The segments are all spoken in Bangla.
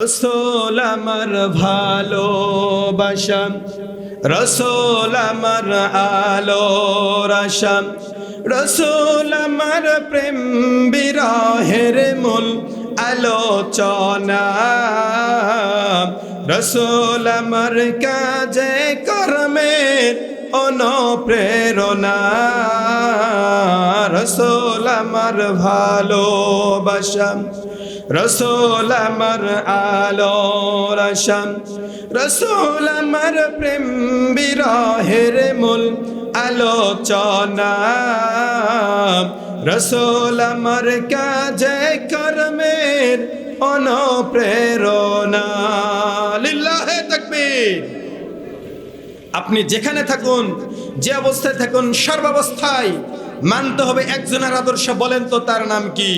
রসূল আমার ভালোবাসা, রসূল আমার আলোর আশা, রসূল আমার প্রেম বিরহের মূল আলোচনা, রসূল আমার কাজে কর্মের অনুপ্রেরণা, রসূল আমার ভালোবাসা, রসূল আমার আলোর আশা, রসূল আমার প্রেম বিরহের মূল আলোচনা, রসূল আমার কাজে কর্মের অনুপ্রেরণা। লিল্লাহে তাকবীর। আপনি যেখানে থাকুন, যে অবস্থায় থাকুন, সর্বাবস্থায় মানতে হবে একজনের আদর্শ। বলেন তো তার নাম কি?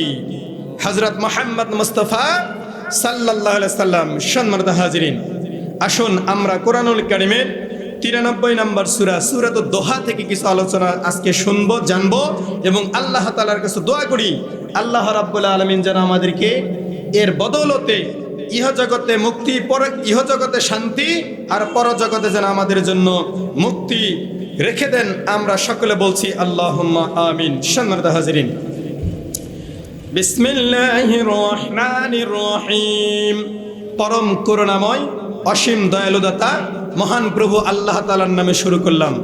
হযরত মুহাম্মদ মুস্তাফা সাল্লাল্লাহু আলাইহি সাল্লাম। সম্মানিত হাজিরিন, আসুন আমরা কোরআনুল কারীমের 93 নম্বর সূরা সূরাতুদ দোহা থেকে কিছু আলোচনা আজকে শুনবো, জানবো এবং আল্লাহ তাআলার কাছে দোয়া করি আল্লাহ রাব্বুল আলামিন যেন আমাদেরকে এর বদৌলতে ইহজগতে মুক্তি, ইহজগতে শান্তি আর পরজগতে যেন আমাদের জন্য মুক্তি রেখে দেন। আমরা সকলে বলছি আল্লাহুম্মা আমিন। সম্মানিত হাজিরিন, বিসমিল্লাহির রহমানির রহিম। পরম করুণাময় অসীম দয়ালুদাতা মহান প্রভু আল্লাহ তাআলার নামে শুরু করলাম।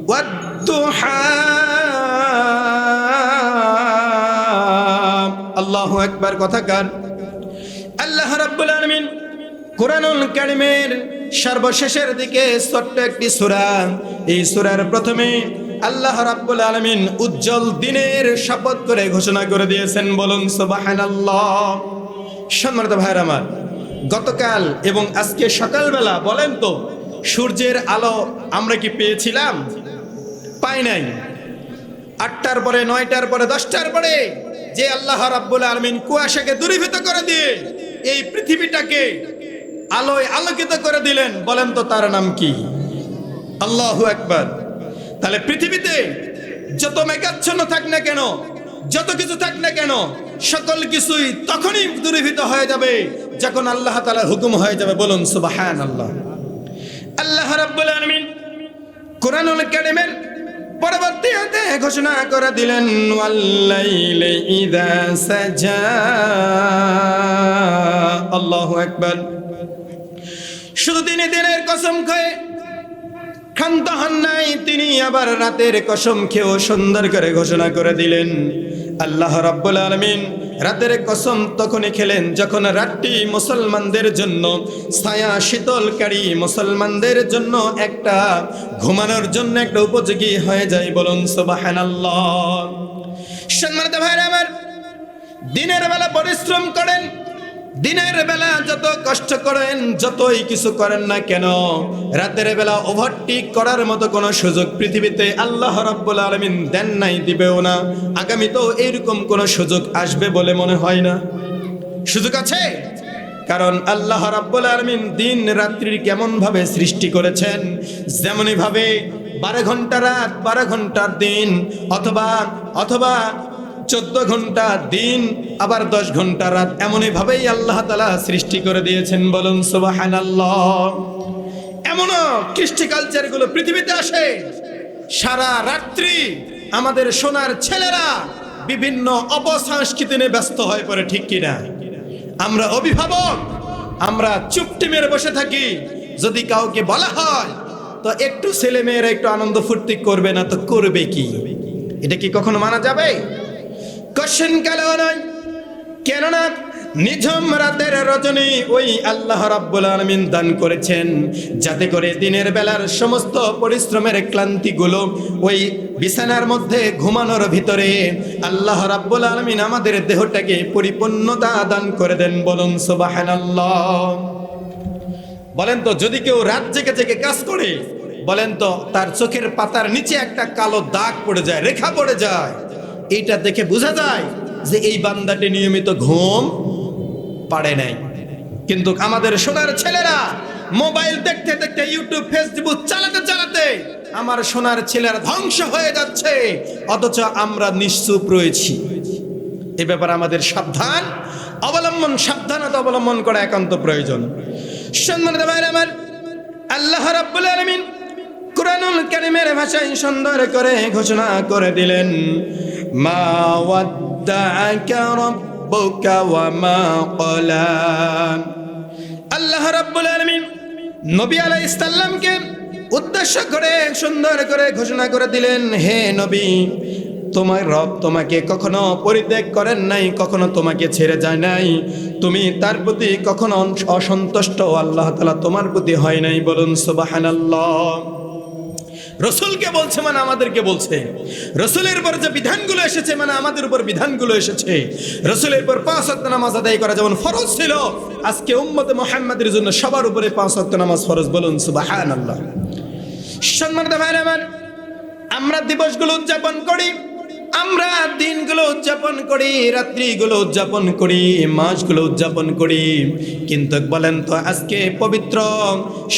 ওয়াদ-দুহা, আল্লাহু আকবার। কথাকার আল্লাহ রাব্বুল আলামিন কোরআনুল কারীমের সর্বশেষের দিকে ছোট্ট একটি সূরা, এই সূরার প্রথমে আল্লাহ রাব্বুল আলামিন উজ্জ্বল দিনের শপথ করে ঘোষণা করে দিয়েছেন। বলুন সুবহানাল্লাহ। সম্মানিত ভাইরা আমার, গতকাল এবং আজকে সকালবেলা বলেন তো সূর্যের আলো আমরা কি পেয়েছিলাম? পাই নাই। 8টার পরে, 9টার পরে, 10টার পরে যে আল্লাহ রাব্বুল আলামিন কুয়াশাকে দূরীভূত করে দিয়ে এই পৃথিবীটাকে আলোয় আলোকিত করে দিলেন, বলেন তো তার নাম কি? আল্লাহু আকবার। তাহলে পৃথিবীতে যত মেঘাচ্ছন্ন থাক না কেন, যত কিছু থাক না কেন, সকল কিছুই তখনই দূরীভূত হয়ে যাবে যখন আল্লাহ তাআলার হুকুম হয়ে যাবে। বলুন সুবহানাল্লাহ। আল্লাহ রাব্বুল আলামিন কোরআনুল কারীমের পরবর্তী আয়াতে ঘোষণা করে দিলেন, ওয়াল্লাইলি ইযা সাজা। আল্লাহু আকবার। শুধু তিনি দিনের কসম খেয়ে ক্ষান্ত হন নাই, তিনি আবার রাতের কসম খেয়েও সুন্দর করে ঘোষণা করে দিলেন। আল্লাহ রাব্বুল আলামিন রাতের কসম তখনই খেলেন যখন রাতটি মুসলমানদের জন্য ছায়া শীতলকারী, মুসলমানদের জন্য একটা ঘুমানোর জন্য একটা উপযোগী হয়ে যায়। বলুন সুবহানাল্লাহ। সম্মানিত ভাইরা আমার, দিনের বেলা পরিশ্রম করেন, দিনের বেলা যত কষ্ট করেন, যতই কিছু করেন না কেন, রাতের বেলা ওভারটেক করার মতো কোনো সুযোগ পৃথিবীতে আল্লাহ রাব্বুল আলামিন দেন নাই, দিবেও না। আগামীতেও এরকম কোনো সুযোগ আসবে বলে মনে হয় না। সুযোগ আছে, কারণ আল্লাহ রাব্বুল আলামিন দিন রাত্রির কেমন ভাবে সৃষ্টি করেছেন, যেমনই ভাবে 12 ঘন্টা রাত, 12 ঘন্টার দিন, অথবা 14 ঘন্টা দিন, আবার 10 ঘন্টা রাত, এমনই ভাবেই আল্লাহ তাআলা সৃষ্টি করে দিয়েছেন। বলুন সুবহানাল্লাহ। এমনও কৃষ্টি কালচার গুলো পৃথিবীতে আসে, সারা রাত্রি আমাদের সোনার ছেলেরা বিভিন্ন অপসংস্কৃতি নিয়ে ব্যস্ত হয়ে পড়ে, ঠিক কিনা? আমরা অভিভাবক, আমরা চুপটি মেরে বসে থাকি। যদি কাউকে বলা হয় তো একটু ছেলে মেয়েরা একটু আনন্দ ফুর্তি করবে না তো করবে কি? এটা কি কখনো মানা যাবে? কোশ্চেন কালেও নয়। কেননা নিঝুম রাতের রজনী ওই আল্লাহ রাব্বুল আলামিন দান করেছেন যাতে করে দিনের বেলার সমস্ত পরিশ্রমের ক্লান্তিগুলো ওই বিছানার মধ্যে ঘুমানোর ভিতরে আল্লাহ রাব্বুল আলামিন আমাদের দেহটাকে পরিপূর্ণতা দান করে দেন। বলুন সুবহানাল্লাহ। বলেন তো যদি কেউ রাত জেগে জেগে কাজ করে, বলেন তো তার চোখের পাতার নিচে একটা কালো দাগ পড়ে যায়, রেখা পড়ে যায়, এইটা দেখে বোঝা যায় যে এই বান্দাটি নিয়মিত ঘুম পারে নাই। কিন্তু আমাদের সোনার ছেলেরা মোবাইল দেখতে দেখতে, ইউটিউব ফেসবুক চালাতে চালাতে আমার সোনার ছেলেরা ধ্বংস হয়ে যাচ্ছে, অথচ আমরা নিশ্চুপ রয়েছি। এ ব্যাপারে আমাদের সাবধান অবলম্বন, সাবধানতা অবলম্বন করা একান্ত প্রয়োজন। সম্মানিত ভাইরা আমার, আল্লাহ রাব্বুল আলামিন কুরআনুল কারীমের ভাষায় সুন্দর করে ঘোষণা করে দিলেন, মা ওয়াদ্দাআকা রাব্বুকা ওয়া মা ক্বালা। আল্লাহ রাব্বুল আলামিন নবী আলাইহিস সালামকে উদ্দেশ্য করে সুন্দর করে ঘোষণা করে দিলেন, হে নবী, তোমার রব তোমাকে কখনো পরিত্যাগ করেন নাই, কখনো তোমাকে ছেড়ে যায় নাই, তুমি তার প্রতি কখনো অসন্তুষ্ট আল্লাহ তাআলা তোমার প্রতি হয় নাই। বলুন সুবহানাল্লাহ। রসুলকে বলছে মানে আমাদেরকে বলছে, রসুলের উপর যে বিধানগুলো এসেছে মানে আমাদের উপর বিধানগুলো এসেছে। রসুলের উপর 5 ওয়াক্ত নামাজ আদায় করা যেমন ফরজ ছিল, আজকে উম্মতে মুহাম্মাদের জন্য সবার উপরে 5 ওয়াক্ত নামাজ ফরজ। বলুন সুবহানাল্লাহ। সম্মানিত ভাইরা আমার, আমরা দিবসগুলো উদযাপন করি, আমরা দিনগুলো উদযাপন করি, রাত্রিগুলো উদযাপন করি, মাসগুলো উদযাপন করি, কিন্তু বলেন তো আজকে পবিত্র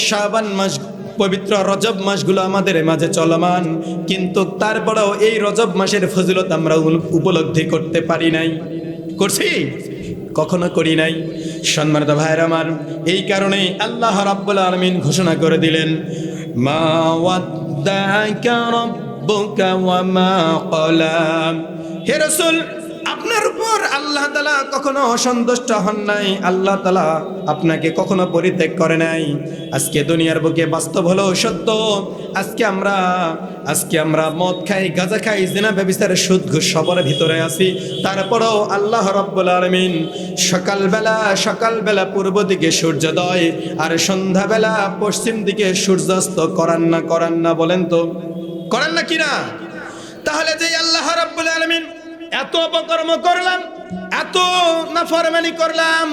শাবান মাস, পবিত্র রজব মাসগুলো আমাদের মাঝে চলমান, কিন্তু তারপরেও এই রজব মাসের ফজিলত আমরা উপলব্ধি করতে পারি নাই। করছি? কখনো করি নাই। সম্মানিত ভাইরা আমার, এই কারণে আল্লাহ রাব্বুল আলামিন ঘোষণা করে দিলেন, মা ওয়াদ্দাআকা রাব্বুকা ওয়া মা ক্বালা। হে রাসূল, আপনার উপর আল্লাহ তাআলা কখনো অসন্তুষ্ট হন নাই, আল্লাহ তাআলা আপনাকে কখনো পরিত্যাগ করে নাই। আজকে দুনিয়ার বুকে বাস্তব হলো সত্য, আজকে আমরা মদ খাই, গাঁজা খাই, জিনা ব্যভিচার, সুদ ঘুষ সবার ভিতরে আছি। তারপরেও আল্লাহ রাব্বুল আলামিন সকালবেলা পূর্ব দিকে সূর্যোদয় আর সন্ধ্যাবেলা পশ্চিম দিকে সূর্যাস্ত করান না? বলেন তো করেন না কিনা? তাহলে যে আল্লাহ রাব্বুল আলামিন এত অপকর্ম করলাম, এত নাফরমানি করলাম,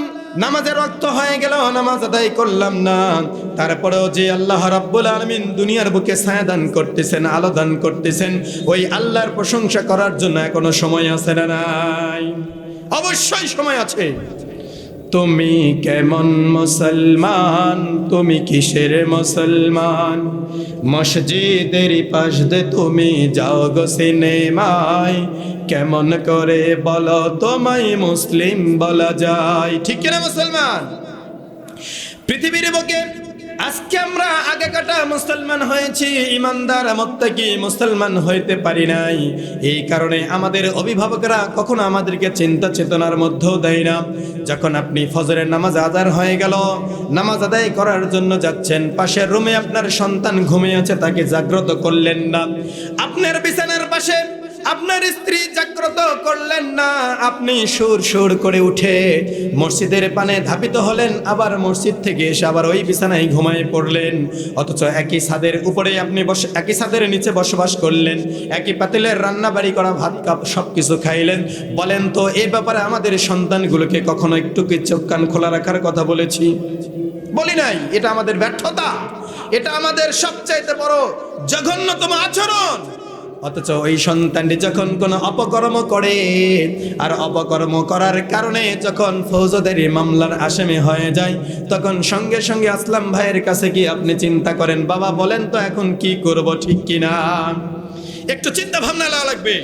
নামাজের ওয়াক্ত হয়ে গেল নামাজ আদায় করলাম না, তারপরেও যে আল্লাহ রাব্বুল আলামিন দুনিয়ার বুকে ছায়া দান করতেছেন, আলো দান করতেছেন, ওই আল্লাহর প্রশংসা করার জন্য এখনো সময় আছে না নাই? অবশ্যই সময় আছে। তুমি কেমন মুসলমান, তুমি কিসের মুসলমান? মসজিদের পাশ দিয়ে তুমি যাও গো সিনেমায়, কেমন করে বলো তোমায় মুসলিম বলা যায়? ঠিক কিনা মুসলমান? পৃথিবীর বুকে আজকে আমরা আগে কাটা মুসলমান হয়েছি, ইমানদার মুত্তাকি মুসলমান হইতে পারি নাই। এই কারণে আমাদের অভিভাবকরা কখনো আমাদেরকে চিন্তা চেতনার মধ্যেও দেয় না। যখন আপনি ফজরের নামাজ আদায় হয়ে গেল, নামাজ আদায় করার জন্য যাচ্ছেন, পাশের রুমে আপনার সন্তান ঘুমিয়ে আছে, তাকে জাগ্রত করলেন না। আপনার বিছানার পাশে আপনার স্ত্রী জাগ্রত করলেন না, আপনি সুর করে উঠে মসজিদের পানে ধাপিত হলেন, আবার মসজিদ থেকে এসে আবার ওই বিছানায় ঘুমায় পড়লেন। অথচ একই ছাদের উপরে আপনি একই ছাদের নিচে বসবাস করলেন, একই পাতিলের রান্না বাড়ি করা ভাত কাপ সবকিছু খাইলেন। বলেন তো এই ব্যাপারে আমাদের সন্তানগুলোকে কখনো একটু কি চোখ কান খোলা রাখার কথা বলেছি? বলি নাই। এটা আমাদের ব্যর্থতা, এটা আমাদের সবচাইতে বড় জঘন্যতম আচরণ। অথচ ওই সন্তানটি যখন কোনো অপকর্ম করে, আর অপকর্ম করার কারণে যখন ফৌজদারি মামলার আসামি হয়ে যায়, তখন সঙ্গে সঙ্গে আসলাম ভাইয়ের কাছে গিয়ে আপনি চিন্তা করেন, বাবা বলেন তো এখন কি করব, ঠিক কিনা? একটু চিন্তা ভাবনা লাগবে।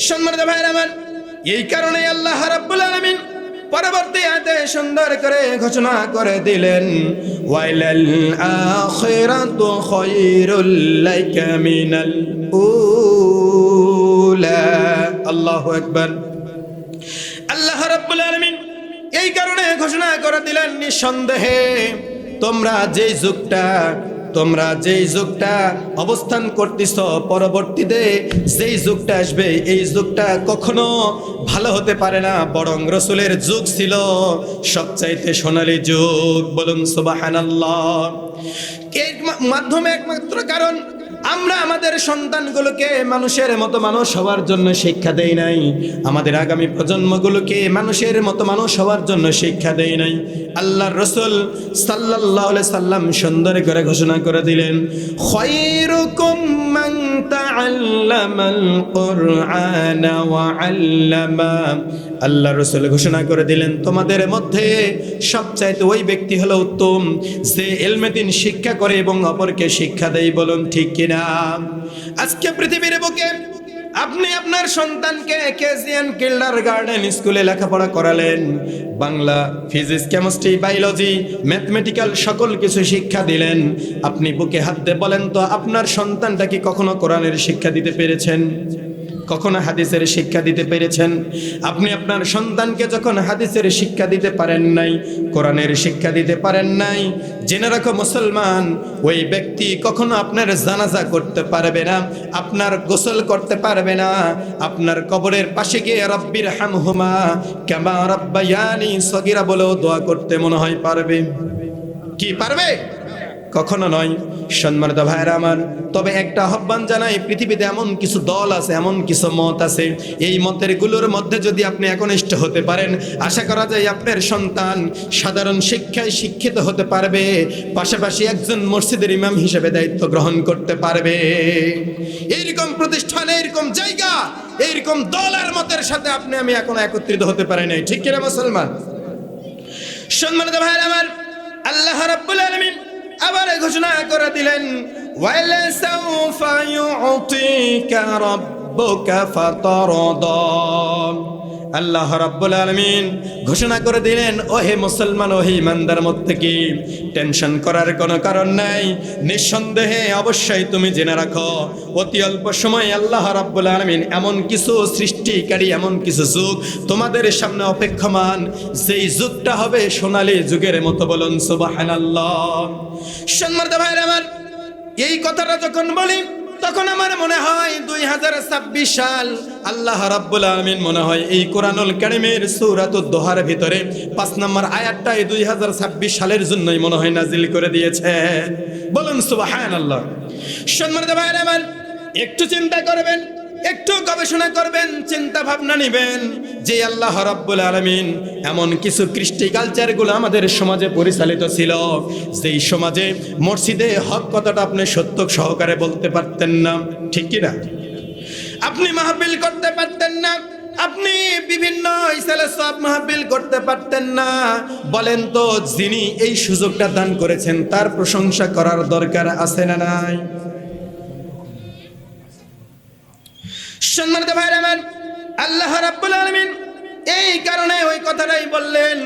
সম্মানিত ভাইরা আমার, এই কারণে আল্লাহ রাব্বুল আলামিন পরবর্তী আয়াতে সুন্দর করে ঘোষণা করে দিলেন, ওয়াইলাল আখিরাতু খায়রুল লাকা মিনাল উলা। আল্লাহু আকবার। আল্লাহ রাব্বুল আলামিন এই কারণে ঘোষণা করে দিলেন, নিঃসন্দেহে তোমরা যেই যুগটা অবস্থান করতেছ, পরবর্তীতে যেই যুগটা আসবে, এই যুগটা কখনো ভালো হতে পারে না, বরং রাসূলের যুগ ছিল সবচাইতে সোনালী যুগ। বলুন সুবহানাল্লাহ। এর মাধ্যমে একমাত্র কারণ আমরা আমাদের সন্তানগুলোকে মানুষের মতো মানুষ হওয়ার জন্য শিক্ষা দেই নাই, আমাদের আগামী প্রজন্মগুলোকে মানুষের মতো মানুষ হওয়ার জন্য শিক্ষা দেই নাই। আল্লাহর রাসূল সাল্লাল্লাহু আলাইহি সাল্লাম সুন্দর করে ঘোষণা করে দিলেন, খায়রুকুম মান তাআল্লামাল কুরআনা ওয়া আল্লামা। আল্লাহর রাসূল ঘোষণা করে দিলেন, তোমাদের মধ্যে সবচাইতে ওই ব্যক্তি হলো উত্তম যে ইলমে দ্বীন শিক্ষা করে এবং অপরকে শিক্ষা দেয়। বলুন ঠিক কিনা? আজকে পৃথিবীর বুকে আপনি আপনার সন্তানকে কেজিএন কিন্ডারগার্টেন স্কুলে লেখাপড়া করালেন, Bangla, physics, chemistry, biology, mathematical সকল কিছু শিক্ষা দিলেন। আপনি বুকে হাত দিয়ে বলেন তো, আপনার সন্তানটা কি কখনো কোরআনের শিক্ষা দিতে পেরেছেন? কখনো হাদিসের শিক্ষা দিতে পেরেছেন? আপনি আপনার সন্তানকে যখন হাদিসের শিক্ষা দিতে পারেন নাই, কোরআনের শিক্ষা দিতে পারেন নাই, জেনে রাখো মুসলমান, ওই ব্যক্তি কখনো আপনার জানাজা করতে পারবে না, আপনার গোসল করতে পারবে না, আপনার কবরের পাশে গিয়ে রব্বির হামহুমা কামা রাব্বায়ানি সগীরা বলেও দোয়া করতে মনে হয় পারবে? কি পারবে? কখনো নয়। সম্মানিত ভাইরা আমার, তবে একটা আহ্বান জানাই, পৃথিবীতে এমন কিছু দল আছে, এমন কিছু মত আছে, এই মতের গুলোর মধ্যে যদি আপনি একনিষ্ঠ হতে পারেন, আশা করা যায় আপনার সন্তান সাধারণ শিক্ষায় শিক্ষিত হতে পারবে, পাশাপাশি একজন মসজিদের ইমাম হিসেবে দায়িত্ব গ্রহণ করতে পারবে। এইরকম প্রতিষ্ঠান, এইরকম জায়গা, এইরকম দল আর মতের সাথে আপনি আমি এখনো একত্রিত হতে পারি নাই। ঠিক কিনা মুসলমান? সম্মানিত ভাইরা আমার, আল্লাহ রাব্বুল আলামিন আবার ঘোষণা করে দিলেন, ওয়ালা সাউফা ইউতিকা রাব্বুকা ফাতারদা। আল্লাহ রাব্বুল আলামিন ঘোষণা করে দিলেন, ওহে মুসলমান, ওহে ইমানদার মুত্তাকি, টেনশন করার কোনো কারণ নাই। নিঃসন্দেহে অবশ্যই তুমি জেনে রাখো, অতি অল্প সময় আল্লাহ রাব্বুল আলামিন এমন কিছু সৃষ্টিকারী, এমন কিছু যুগ তোমাদের সামনে অপেক্ষমান, যেই যুগটা হবে সোনালী যুগের মতো। বলুন সুবহানাল্লাহ। সম্মানিত ভাইরা আমার, এই কথাটা যখন বলি তখন আমার মনে হয় 2026 সাল। আল্লাহ রাব্বুল আলামিন মনে হয় এই কোরআনুল কারীমের সূরাতুদ দোহার ভিতরে 5 নম্বর আয়াতটা এই 2026 সালের জন্যই মনে হয় নাজিল করে দিয়েছে। বলুন সুবহানাল্লাহ। সম্মানিত ভাইরা আমার, একটু চিন্তা করবেন, একটু গবেষণা করবেন, চিন্তা ভাবনা নেবেন যে আল্লাহ রাব্বুল আলামিন এমন কিছু কৃষ্টি কালচারগুলো আমাদের সমাজে পরিচালিত ছিল, যেই সমাজে মসজিদে হক কথাটা আপনি সত্য সহকারে বলতে পারতেন না। ঠিক কি না? আপনি মাহফিল করতে পারতেন না, আপনি বিভিন্ন ইসলামের সব মাহফিল করতে পারতেন না। বলেন তো, যিনি এই সুযোগটা দান করেছেন তার প্রশংসা করার দরকার আছে না নাই? সম্মানিত ভাইরা আমার, আল্লাহ রাব্বুল আলামিন এই কারণে ওই কথাটাই বললেন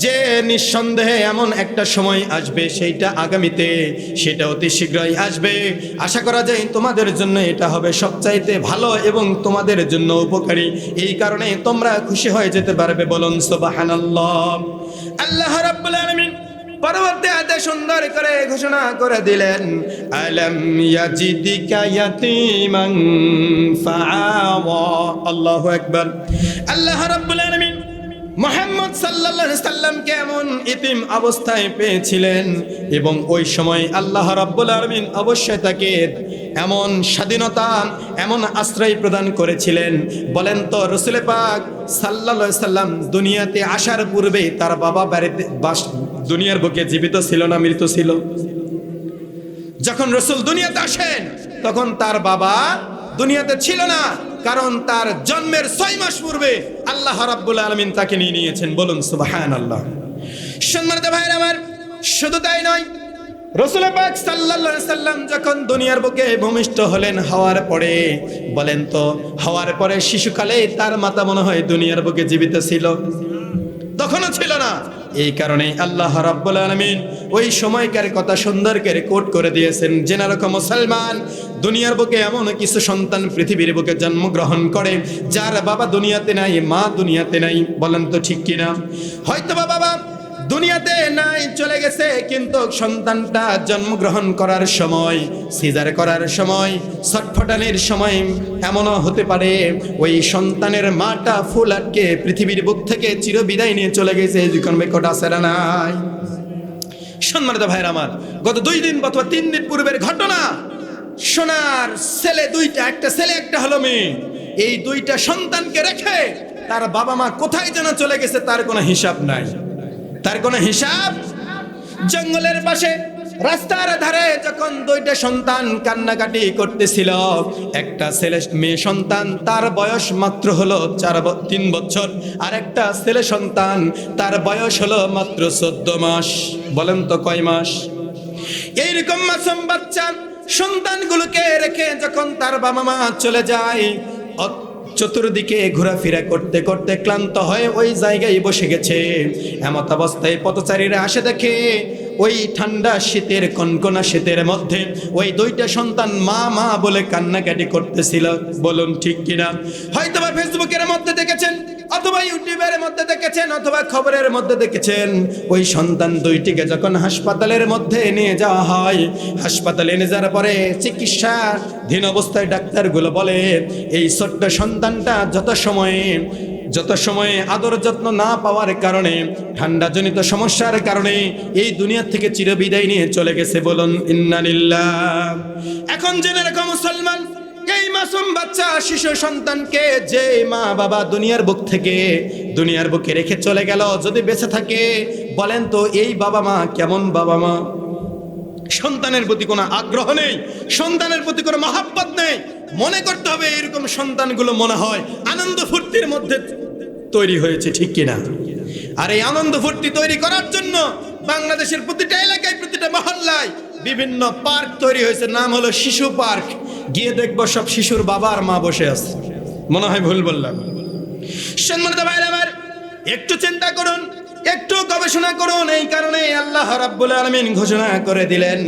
যে নিঃসন্দেহে এমন একটা সময় আসবে, সেইটা আগামীতে, সেটা অতি শীঘ্রই আসবে। আশা করা যায় তোমাদের জন্য এটা হবে সবচাইতে ভালো এবং তোমাদের জন্য উপকারী। এই কারণে তোমরা খুশি হয়ে যেতে পারবে। বলুন সুবহানাল্লাহ। আল্লাহ রাব্বুল আলামিন পরবর্তী আয়াতে সুন্দর করে ঘোষণা করে দিলেন, আলাম ইয়াজিদিকা ইয়াতীমান ফাআওয়া। আল্লাহু আকবার। আল্লাহ রাব্বুল আলামিন মুহাম্মদ সাল্লাল্লাহু আলাইহি সাল্লামকে এমন ইতিম অবস্থায় পেয়েছিলেন এবং ওই সময় আল্লাহ রাব্বুল আলামিন অবশ্যই তাকে এমন স্বাধীনতা, এমন আশ্রয় প্রদান করেছিলেন। বলেন তো, রাসূল পাক সাল্লাল্লাহু আলাইহি সাল্লাম দুনিয়াতে আসার পূর্বে তার বাবা বাড়িতে দুনিয়ার বুকে জীবিত ছিল না মৃত ছিল? যখন রাসূল দুনিয়াতে আসেন তখন তার বাবা দুনিয়াতে ছিল না, কারণ তার জন্মের 6 মাস পূর্বে আল্লাহ রাব্বুল আলামিন তাকে নিয়ে নিয়েছেন। বলুন সুবহানাল্লাহ। সম্মানিত ভাইরা আমার, শুধু তাই নয়, রাসূল পাক সাল্লাল্লাহু আলাইহি সাল্লাম যখন দুনিয়ার বুকে ভূমিষ্ঠ হলেন হওয়ার পরে, বলেন তো, হওয়ার পরে শিশুকালে তার মাতা মনে হয় দুনিয়ার বুকে জীবিত ছিল? তখনও ছিল না। এই কারণে আল্লাহ রাব্বুল আলামিন ওই সময়কার কথা সুন্দর করে কোট করে দিয়েছেন। জেনে রাখো মুসলমান, দুনিয়ার বুকে এমন কিছু সন্তান পৃথিবীর বুকে জন্মগ্রহণ করে যার বাবা দুনিয়াতে নাই, মা দুনিয়াতে নাই। বলেন তো ঠিক কিনা? হয়তো বাবা দুনিয়াতে নাই, চলে গেছে, কিন্তু সন্তানটা জন্মগ্রহণ করার সময়, সিজার করার সময়, ছটফটানির সময় এমনও হতে পারে ওই সন্তানের মাটা ফুল আটকে পৃথিবীর বুক থেকে চিরবিদায় নিয়ে চলে গেছে। এই কোন বেকট আছে না নাই? সম্মানিত ভাইরা আমার, গত 2 দিন অথবা 3 দিন পূর্বের ঘটনা, সোনার ছেলে 2টা, একটা ছেলে একটা হলো মেয়ে। এই 2টা সন্তানকে রেখে তার বাবা মা কোথায় যেন চলে গেছে, তার কোনো হিসাব নাই, তার কোনো হিসাব। জঙ্গলের পাশে রাস্তার ধারে যখন 2টা সন্তান কান্নাকাটি করতেছিল, একটা ছেলে মেয়ে সন্তান, তার বয়স মাত্র হলো 3 বছর, আর একটা ছেলে সন্তান তার বয়স হলো মাত্র 14 মাস। বলেন তো কয় মাস? এইরকম মাসুম বাচ্চা সন্তানগুলোকে রেখে যখন তার বাবা মা চলে যায়, চতুর্দিকে ঘোরাফেরা করতে করতে ক্লান্ত হয়ে ওই জায়গায় বসে গেছে। এমত অবস্থায় পথচারীরা আসে দেখে ওই ঠান্ডা শীতের কনকনা শীতের মধ্যে ওই দুইটা সন্তান মা মা বলে কান্নাকাটি করতেছিল। বলুন ঠিক কিনা? হয়তোবা ফেসবুকের মধ্যে দেখেছেন, অথবা ইউটিউবের মধ্যে দেখেছেন, অথবা খবরের মধ্যে দেখেছেন। ওই সন্তান দুইটিকে যখন হাসপাতালের মধ্যে নিয়ে যাওয়া হয়, হাসপাতালে নিয়ে যাওয়ার পরে চিকিৎসাধীন অবস্থায় ডাক্তারগুলো বলে এই ছোট্ট সন্তানটা যত সময়ে আদর যত্ন না পাওয়ার কারণে, ঠান্ডাজনিত সমস্যার কারণে এই দুনিয়া থেকে চিরবিদায় নিয়ে চলে গেছে। বলুন ইন্না লিল্লাহ। এখন জেনে রাখো মুসলমান, এই মাসুম বাচ্চা শিশু সন্তানকে যে মা বাবা দুনিয়ার বুকে রেখে চলে গেল, যদি বেঁচে থাকে, বলেন তো এই বাবা মা কেমন বাবা মা? সন্তানের প্রতি কোনো আগ্রহ নেই, সন্তানের প্রতি কোনো মহাব্বত নেই। মনে করতে হবে এরকম সন্তানগুলো মনে হয় আনন্দ ফুর্তির মধ্যে তৈরি হয়েছে, ঠিক কিনা? আর এই আনন্দ ফুর্তি তৈরি করার জন্য বাংলাদেশের প্রতিটা এলাকায়, প্রতিটা মহল্লায় বিভিন্ন পার্ক তৈরি হয়েছে, নাম হলো শিশু পার্ক। গিয়ে দেখবো সব শিশুর বাবা আর মা বসে আছে। মনে হয় ভুল বললাম? সম্মানিত ভাইরা আমার, একটু চিন্তা করুন, একটু গবেষণা করুন। এই কারণে আল্লাহ রাব্বুল আলামিন ঘোষণা করে দিলেন,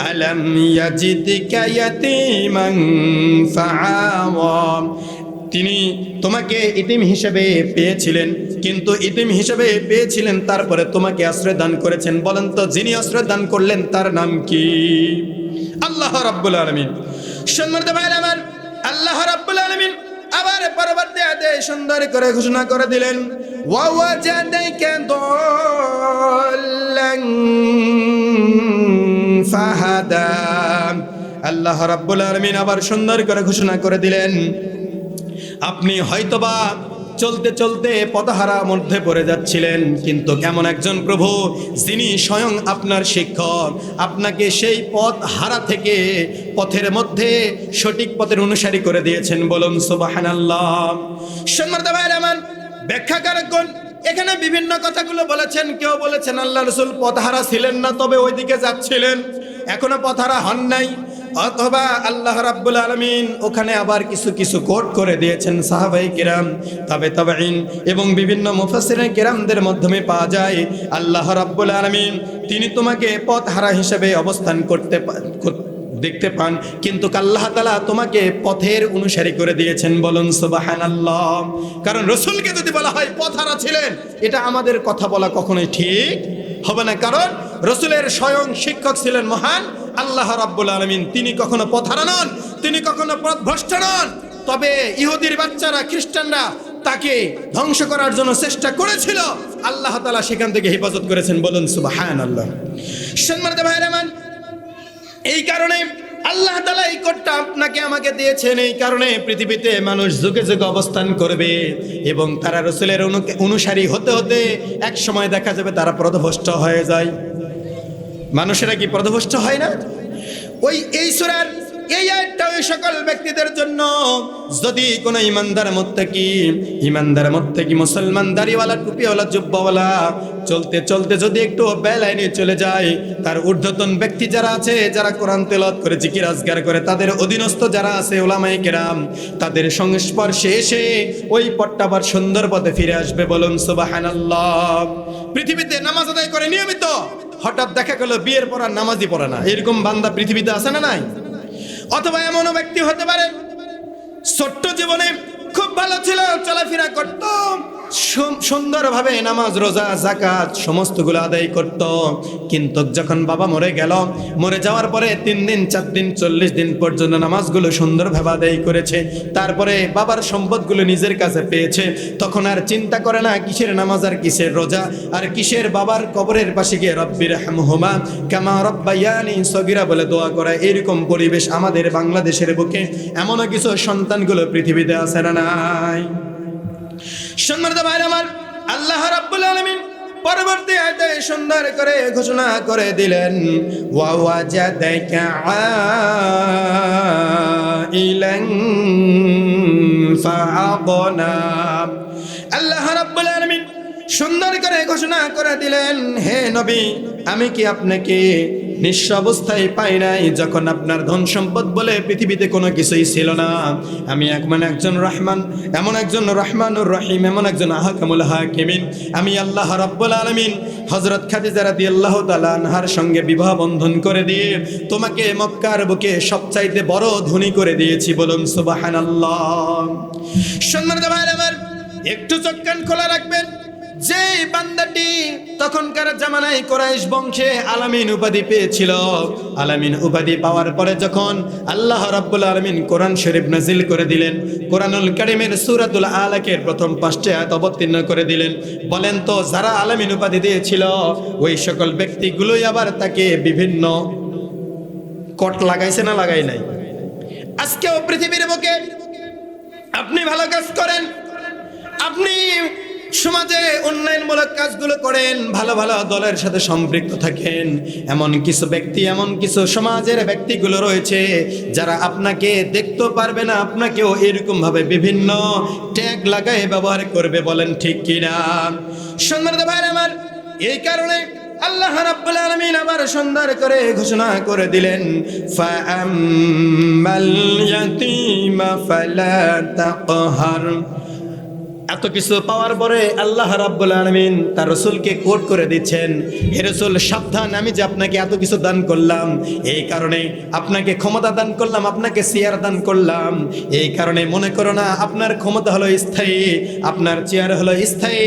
আলাম ইয়াজিদকা ইয়াতীমান ফাআওয়া। তিনি তোমাকে ইতিম হিসেবে পেয়েছিলেন, কিন্তু ইতিম হিসেবে পেয়েছিলেন, তারপরে তোমাকে আশ্রয় দান করেছেন। বলেন তো যিনি আশ্রয় দান করলেন তার নাম কি? আল্লাহ রাব্বুল আলামিন। সম্মানিত ভাইরা আমার, আল্লাহ রাব্বুল আলামিন আবার পরবর্তী আয়াতে সুন্দর করে ঘোষণা করে দিলেন, ওয়া ওয়াজাদাকা দাল্লান ফাহাদা। আল্লাহ রাব্বুল আলামিন আবার সুন্দর করে ঘোষণা করে দিলেন, আপনি হয়তোবা চলতে চলতে পথহারা মধ্যে পড়ে যাচ্ছিলেন, কিন্তু কেমন একজন প্রভু যিনি স্বয়ং আপনার শিক্ষক, আপনাকে সেই পথ হারা থেকে পথের মধ্যে সঠিক পথের অনুসারী করে দিয়েছেন। বলুন সুবহানাল্লাহ। সম্মানিত ভাইরা আমার, ব্যাখ্যাকারগণ এখানে বিভিন্ন কথাগুলো বলেছেন। কেউ বলেছেন আল্লাহ রাসূল পথহারা ছিলেন না, তবে ওইদিকে যাচ্ছিলেন, এখনো পথহারা হন নাই। অথবা আল্লাহ রাব্বুল আলামিন ওখানে আবার কিছু কোট করে দিয়েছেন। সাহাবায়ে কিরাম, তাবেঈন এবং বিভিন্ন মুফাসসিরিন কিরামদের মাধ্যমে পাওয়া যায় আল্লাহ রাব্বুল আলামিন তিনি তোমাকে পথহারা হিসেবে অবস্থান করতে দেখতে পান, কিন্তু আল্লাহ তাআলা তোমাকে পথের অনুসারী করে দিয়েছেন। বলুন সুবহানাল্লাহ। কারণ রাসূলকে যদি বলা হয় পথহারা ছিলেন, এটা আমাদের কথা বলা কখনোই ঠিক হবে না। কারণ রাসূলের স্বয়ং শিক্ষক ছিলেন মহান আল্লাহ রাব্বুল আলামিন। তিনি কখনো পথহারা নন, তিনি কখনো পথভ্রষ্ট নন। তবে ইহুদির বাচ্চারা, খ্রিস্টানরা তাকে ধ্বংস করার জন্য চেষ্টা করেছিল, আল্লাহ তাআলা সেখান থেকে হেফাজত করেছেন। বলুন সুবহানাল্লাহ। সম্মানিত ভাইরা আমার, এই কারণে আল্লাহ তাআলা এই কোটটা আপনাকে আমাকে দিয়েছেন। এই কারণে পৃথিবীতে মানুষ যুগে যুগে অবস্থান করবে এবং তারা রাসূলের অনুসারী হতে হতে এক সময় দেখা যাবে তারা পথভ্রষ্ট হয়ে যায়। মানুষেরা কি পথভ্রষ্ট হয় না? এই সূরার এই আয়াতটা ওই সকল ব্যক্তিদের জন্য, যদি কোনো ইমানদার মুত্তাকি মুসলমান, দাড়িওয়ালা, টুপিওয়ালা, জুব্বাওয়ালা চলতে চলতে যদি একটু বেলাইনে চলে যায়, তার ঊর্ধ্বতন ব্যক্তি যারা আছে, যারা কোরআন তেলাওয়াত করে জিকির আজগার করে, তাদের অধীনস্থ যারা আছে উলামায়ে কেরাম, তাদের সংস্পর্শে এসে ওই পথটা আবার সুন্দর পথে ফিরে আসবে। বলুন সুবহানাল্লাহ। পৃথিবীতে নামাজ আদায় করে নিয়মিত, হঠাৎ দেখা গেল বিয়ের পর আর নামাজই পড়ে না, এরকম বান্দা পৃথিবীতে আছে না নাই? অথবা এমনও ব্যক্তি হতে পারে ছোট্ট জীবনে খুব ভালো ছিল, চলাফেরা করত, সুন্দরভাবে নামাজ, রোজা, যাকাত সমস্তগুলো আদায় করত, কিন্তু যখন বাবা মরে যাওয়ার পরে 3 দিন 4 দিন 40 দিন পর্যন্ত নামাজগুলো সুন্দরভাবে আদায় করেছে, তারপরে বাবার সম্পদগুলো নিজের কাছে পেয়েছে, তখন আর চিন্তা করে না কিসের নামাজ আর কিসের রোজা আর কিসের বাবার কবরের পাশে গিয়ে রব্বির হামহুমা কামা রব্বায়ানি সগীরা বলে দোয়া করা। এরকম পরিবেশ আমাদের বাংলাদেশের বুকে এমনও কিছু সন্তানগুলো পৃথিবীতে আছে না নাই? সম্মানিত ভাইরা আমার, আল্লাহ রাব্বুল আলামিন পরবর্তী আয়াতে সুন্দর করে ঘোষণা করে দিলেন, ওয়া ওয়াজাদাকা আইলান ফাআগনা। আল্লাহ রাব্বুল আলামিন সুন্দর করে ঘোষণা করে দিলেন, হে নবী, আমি কি আপনাকে নিঃস্ব অবস্থায় পাই নাই, যখন আপনার ধন সম্পদ বলে পৃথিবীতে কোনো কিছুই ছিল না। আমি এমন একজন রহমানুর রহিম, এমন একজন আহকামুল হাকিমিন, আমি আল্লাহ রাব্বুল আলামিন হযরত খাদিজা রাদিয়াল্লাহু তাআলা আনহার সঙ্গে বিবাহ বন্ধন করে দিয়ে তোমাকে মক্কার বুকে সবচাইতে বড় ধনী করে দিয়েছি। বলুন সুবহানাল্লাহ। সম্মানিত ভাইরা আমার, একটু চোখ কান খোলা রাখবেন। যে বান্দাটি তখনকার জামানায় কুরাইশ বংশে আলামিন উপাধি পেয়েছিল, আলামিন উপাধি পাওয়ার পরে যখন আল্লাহ রাব্বুল আলামিন কোরআন শরীফ নাজিল করে দিলেন, কোরআনুল কারীমের সূরাতুল আলাকের প্রথম 5টি আয়াত অবতীর্ণ করে দিলেন, বলেন তো যারা আলামিন উপাধি দিয়েছিল ওই সকল ব্যক্তিগুলোই আবার তাকে বিভিন্ন কট লাগাইছে না লাগাই নাই? আজকেও পৃথিবীর বুকে আপনি ভালো কাজ করেন, আপনি সমাজে উন্নয়নমূলক কাজগুলো করেন, ভালো ভালো দলের সাথে সম্পৃক্ত থাকেন, এমন কিছু ব্যক্তি, এমন কিছু সমাজের ব্যক্তিগুলো রয়েছে যারা আপনাকে দেখতে পারবে না, আপনাকেও এরকম ভাবে বিভিন্ন ট্যাগ লাগায় ব্যবহার করবে। বলেন ঠিক কিনা? সম্মানিত ভাইরা আমার, এই কারণে আল্লাহ রাব্বুল আলামিন আবার সুন্দর করে ঘোষণা করে দিলেন, ফাআম্মাল ইয়াতীমা ফালা তাকহার। এত কিছু পাওয়ার পরে আল্লাহ রাব্বুল আলামিন তার রাসূলকে কোট করে দিচ্ছেন, হে রাসূল সাবধান, আমি যে আপনাকে এত কিছু দান করলাম, এই কারণে আপনাকে ক্ষমতা দান করলাম, আপনাকে চেয়ার দান করলাম, এই কারণে মনে করো না আপনার ক্ষমতা হলো স্থায়ী, আপনার চেয়ার হলো স্থায়ী,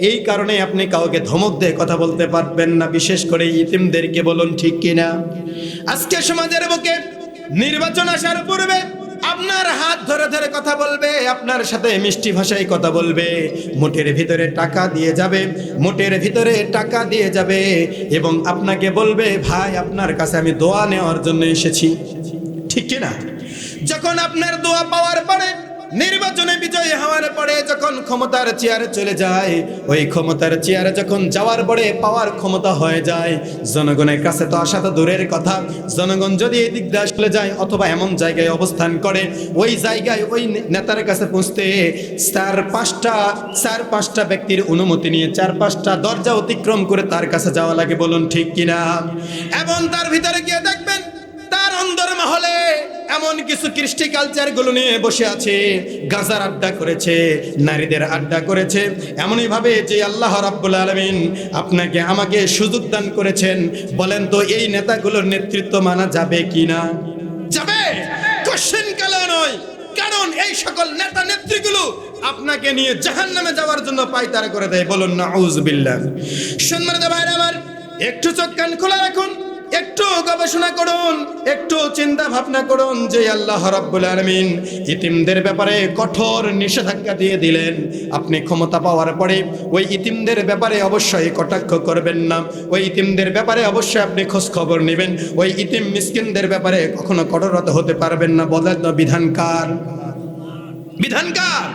এই কারণে আপনি কাউকে ধমক দিয়ে কথা বলতে পারবেন না, বিশেষ করে ইতিমদেরকে। বলুন ঠিক কিনা? আজকে সমাজের বুকে নির্বাচন আসার পূর্বে আপনার হাত ধরে ধরে কথা বলবে, আপনার সাথে মিষ্টি ভাষায় কথা বলবে, মুঠের ভিতরে টাকা দিয়ে যাবে, মুঠের ভিতরে টাকা দিয়ে যাবে এবং আপনাকে বলবে, ভাই আপনার কাছে আমি দোয়া নেওয়ার জন্য এসেছি। ঠিক কিনা? যখন আপনার দোয়া পাওয়ার পরে, নির্বাচনে বিজয়ী হওয়ার পরে যখন ক্ষমতার চেয়ারে চলে যায়, ওই ক্ষমতার চেয়ারে যখন যাওয়ার পরে পাওয়ার ক্ষমতা হয়ে যায়, জনগণের কাছে তো আসা তো দূরের কথা, জনগণ যদি এই দিক দিয়ে চলে যায় অথবা এমন জায়গায় অবস্থান করে, ওই জায়গায় ওই নেতার কাছে পৌঁছতে চার পাঁচটা ব্যক্তির অনুমতি নিয়ে 4-5টা দরজা অতিক্রম করে তার কাছে যাওয়া লাগে। বলুন ঠিক কিনা? এবং তার ভিতরে গিয়ে দেখবেন তার অন্দর মহলে এমন কিছু কৃষ্টি কালচার গুলো নিয়ে বসে আছে, গাজার আড্ডা করেছে, নারীদের আড্ডা করেছে, এমনই ভাবে যে আল্লাহ রাব্বুল আলামিন আপনাকে আমাকে সুযোগ দান করেছেন। বলেন তো এই নেতাগুলোর নেতৃত্ব মানা যাবে কিনা? যাবে? কোশ্চেন কালে নয়, কারণ এই সকল নেতা নেত্রীগুলো আপনাকে নিয়ে জাহান্নামে যাওয়ার জন্য পায়তারা করে দেয়। বলুন নাউযুবিল্লাহ। সম্মানিত ভাইরা আমার, একটু চোখ কান খোলা রাখুন, একটু গবেষণা করুন, একটু চিন্তা ভাবনা করুন যে আল্লাহ রাব্বুল আলামিন ইতিমদের ব্যাপারে কঠোর নিষেধাজ্ঞা দিয়ে দিলেন। আপনি ক্ষমতা পাওয়ার পরে ওই ইতিমদের ব্যাপারে অবশ্যই কটাক্ষ করবেন না, ওই ইতিমদের ব্যাপারে অবশ্যই আপনি খোঁজ খবর নেবেন, ওই ইতিম মিসকিনদের ব্যাপারে কখনো কঠোরতা হতে পারবেন না। বলেন বিধানকার, বিধানকার